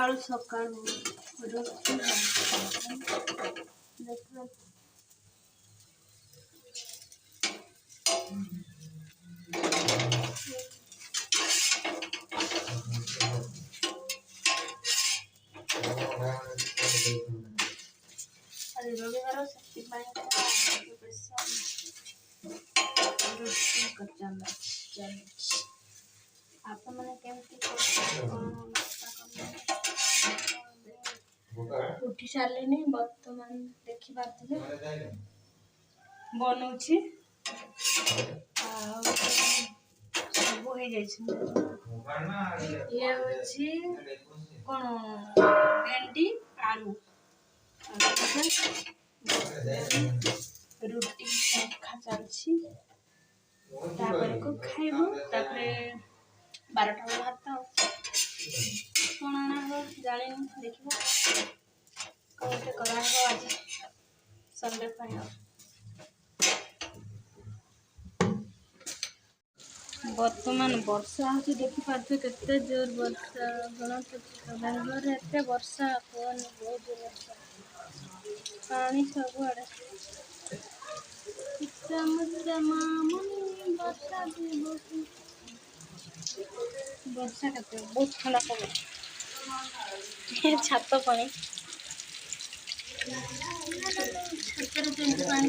ସକାଳୁ ସକାଳୁ ରୁଟି ଦେଖିବା ଆଜି ରବିବାର ସେଥିପାଇଁ ରୁଟି ଚାଲିଛି। ଆପଣମାନେ କେମିତି ଉଠି ସାରିଲେଣି ବର୍ତ୍ତମାନ ଦେଖିପାରୁଥିବେ ବନଉଛି ଆଉ ସବୁ ହେଇଯାଇଛି। ଇଏ ହେଉଛି କ'ଣ ଭେଣ୍ଡି ଆଳୁ ରୁଟି ଶଙ୍ଖା ଚାଲିଛି ତାପରକୁ ଖାଇବୁ ତାପରେ 12ଟା ବେଳେ ଭାତ କ'ଣ ଅଣା ହେବ ଜାଣିନି ଦେଖିବା କ'ଣ ଗୋଟେ କରାହେବ ଆଜି ସନ୍ଡେ ପାଇଁ। ବର୍ତ୍ତମାନ ବର୍ଷା ହେଉଛି ଦେଖିପାରୁଥିବେ କେତେ ଜୋର ବର୍ଷା ଜଣାପଡ଼ୁଛି। ବେଙ୍ଗଲୋରରେ ଏତେ ବର୍ଷା କୁହନି ବହୁତ ଜୋର ବର୍ଷା ପାଣି ସବୁଆଡ଼େ ବର୍ଷା କେତେ ବହୁତ ଥଣ୍ଡା ପବନ ଛାତ ପାଣି ଛାତରେ ଯେମିତି ପାଣି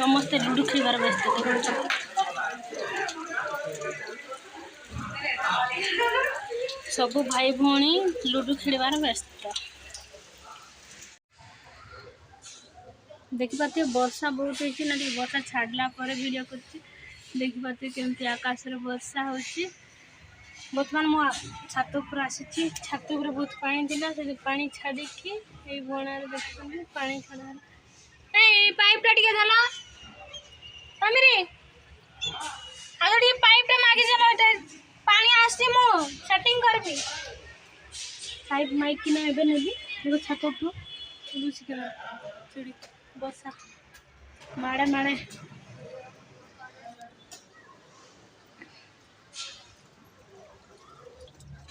ସମସ୍ତେ ଲୁଡୁ ଖେଳିବାର ବ୍ୟସ୍ତ ସବୁ ଭାଇ ଭଉଣୀ ଲୁଡୁ ଖେଳିବାର ବ୍ୟସ୍ତ ଦେଖିପାରୁଥିବେ। ବର୍ଷା ବହୁତ ହେଇଛି ନା ଟିକେ ବର୍ଷା ଛାଡ଼ିଲା ପରେ ଭିଡ଼ିଓ କରୁଛି। ଦେଖିପାରୁଥିବେ କେମିତି ଆକାଶରେ ବର୍ଷା ହେଉଛି। ବର୍ତ୍ତମାନ ମୁଁ ଛାତ ଉପରେ ଆସିଛି। ଛାତ ଉପରେ ବହୁତ ପାଣି ଥିଲା ସେ ପାଣି ଛାଡ଼ିକି ଏଇ ବଣାରେ ଦେଖୁଛନ୍ତି ପାଣି ଛାଡ଼। ଏଇ ପାଇପ୍ଟା ଟିକେ ଦେଲ ତମେ ଆଗ ଟିକେ ପାଇପ୍ଟା ମାଗିଦେଲ ଏଟା ପାଣି ଆସିଛି ମୁଁ ସେଟିଂ କରିବି। ପାଇପ୍ ମାଇକିନା ଏବେ ନେବି ଦେଖ ଛାତ ଉପରୁ ଲୁଚିକିନା ଚୁଡ଼ି ବର୍ଷା ମାଡ଼େ ମାଡ଼େ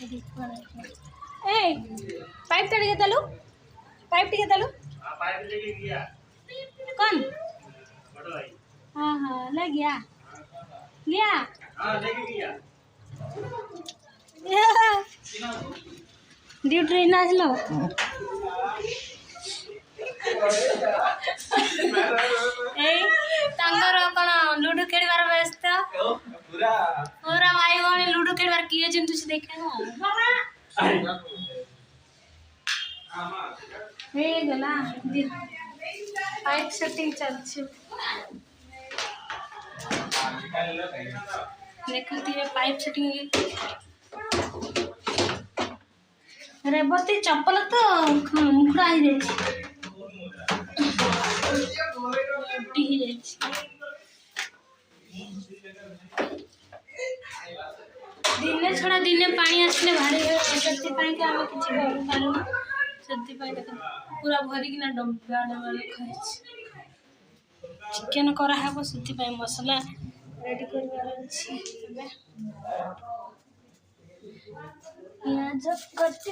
ए पाइप टिके देलु कौन हाँ हाँ ले गया लिया ड्यूटी ना आसलो लुडु खेलिबार व्यस्त पूरा भाई भौणी लुडु खेलिबार किए जिन तुसी देखा हे गला पाइप सेटिंग चलछि देखती है पाइप सेटिंग रेवती चप्पल तो मुखड़ा ही दिने छड़ा दिने पानी आसले भारी से आम किसी करूँ से पूरा भरिकिना डब्बाड़े वाले खाई चिकेन कराहब से मसला रेडी कर पियाज कट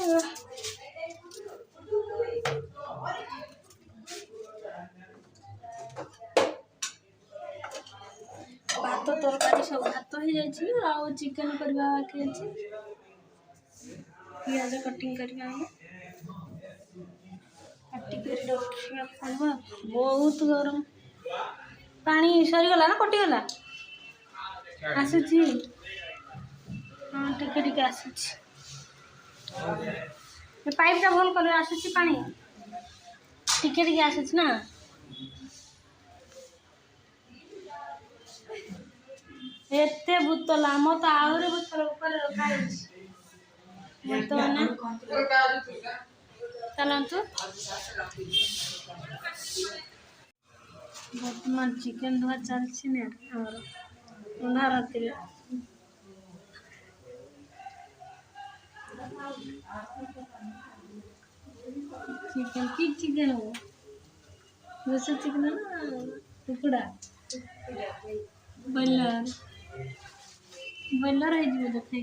भात तरकारी सब भात हो जाए चिकेन करवा बाकी अच्छे पियाज कटिंग करवा बहुत गरम पानी सरीगला ना कटिगला आसूची हाँ टिके टिके आसूची पाइपटा भल कर आसूची पानी टिके टिके आसूची ना एते भूतला मत आहरी भूतल ऊपर रखा बर्तमान चलतु बर्तमान चिकेन धुआ चलछि ना और उन्हा राति चिकेन की चिकेन हो दूसरा चिकेन ना टुकड़ा ବ୍ରଏଲର ବ୍ରଏଲର ହେଇଯିବ ଦେଖାଇ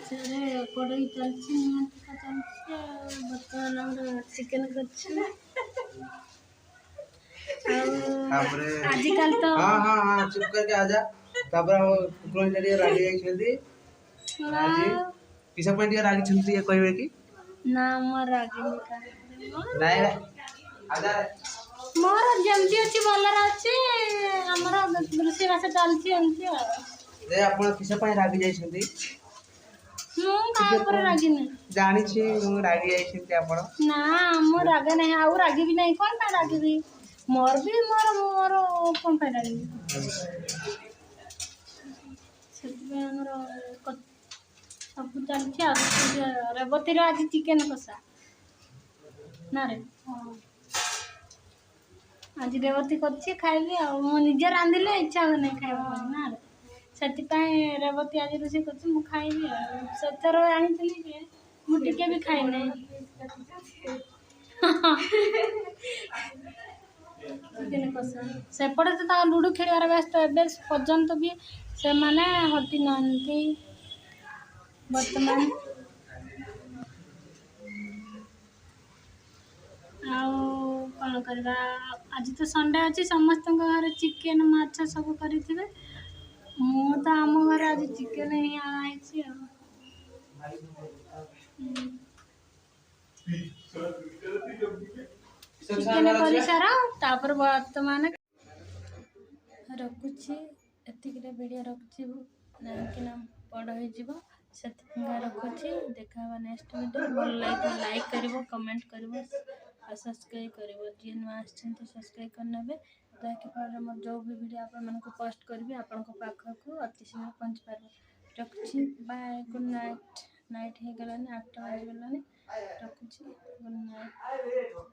ସେରେ କଡ଼େଇ ଚାଲିଛି ନିଆଁ ଟିକା ଚାଲିଛି ଆଉ ବର୍ତ୍ତମାନ ଆମର ଚିକେନ କରିଛୁ ଆଉ ଆଜିକାଲି ତ चुप करके आजा तापर कुकुर जरिए रागी जाइछंती आज किसा पॉइंट ये रागी छंती ये कहबे की ना मोर रागिनी का नहीं रे आजा मोर जेमती अछि भलर अछि हमर रोषे बास चलछि एमती रे आपण किसा पॉइंट रागी जाइछंती मु का पर रागी नहीं जानी छी मु रागी जाइछंती आपण ना मो राग नहीं आउ रागी भी नहीं कोन पा रागी भी मोर कोन पा रागी ସେଥିପାଇଁ ଆମର ସବୁ ଚାଲିଛି ଆଉ ରେବତୀର ଆଜି ଚିକେନ କଷା ନା ରେ ଆଜି ରେବତୀ କରିଛି ଖାଇବି ଆଉ ମୁଁ ନିଜେ ରାନ୍ଧିଲେ ଇଚ୍ଛା ହୁଏ ନାହିଁ ଖାଇବା ପାଇଁ ନା ରେ ସେଥିପାଇଁ ରେବତୀ ଆଜି ରୋଷେଇ କରିଛି ମୁଁ ଖାଇବି ଆଉ ସେଥର ଆଣିଥିଲି ଯେ ମୁଁ ଟିକେ ବି ଖାଇନାହିଁ ଚିକେନ କଷା ସେପଟେ ତ ତାଙ୍କ ଲୁଡୁ ଖେଳିବାର ବ୍ୟସ୍ତ ଏବେ ପର୍ଯ୍ୟନ୍ତ ବି ସେମାନେ ହଟି ନାହାନ୍ତି ବର୍ତ୍ତମାନ ଆଉ କ'ଣ କରିବା ଆଜି ତ ସଣ୍ଡେ ଅଛି ସମସ୍ତଙ୍କ ଘରେ ଚିକେନ ମାଛ ସବୁ କରିଥିବେ ମୁଁ ତ ଆମ ଘରେ ଆଜି ଚିକେନ ହିଁ ଆଣାହେଇଛି ଆଉ ଚିକେନ କରିସାର ତାପରେ ବର୍ତ୍ତମାନ ରଖୁଛି ଏତିକିରେ ଭିଡ଼ିଓ ରଖୁଛି କାହିଁକିନା ବଡ଼ ହେଇଯିବ ସେଥିପାଇଁ ରଖୁଛି ଦେଖା ହେବା ନେକ୍ସଟ ଭିଡ଼ିଓ ଭଲ ଲାଗିବ ଲାଇକ୍ କରିବ କମେଣ୍ଟ କରିବ ଆଉ ସବସ୍କ୍ରାଇବ୍ କରିବ ଯିଏ ନୂଆ ଆସିଛନ୍ତି ସବସ୍କ୍ରାଇବ୍ କରିନେବେ ଯାହାକି ଫଳରେ ମୋର ଯେଉଁ ବି ଭିଡ଼ିଓ ଆପଣମାନଙ୍କୁ ପୋଷ୍ଟ କରିବି ଆପଣଙ୍କ ପାଖକୁ ଅତି ଶୀଘ୍ର ପହଞ୍ଚି ପାରିବ ରଖୁଛି ବାଏ ଗୁଡ଼୍ ନାଇଟ୍ ହେଇଗଲାଣି 8ଟା ବାଜିଗଲାଣି ରଖୁଛି ଗୁଡ଼୍ ନାଇଟ୍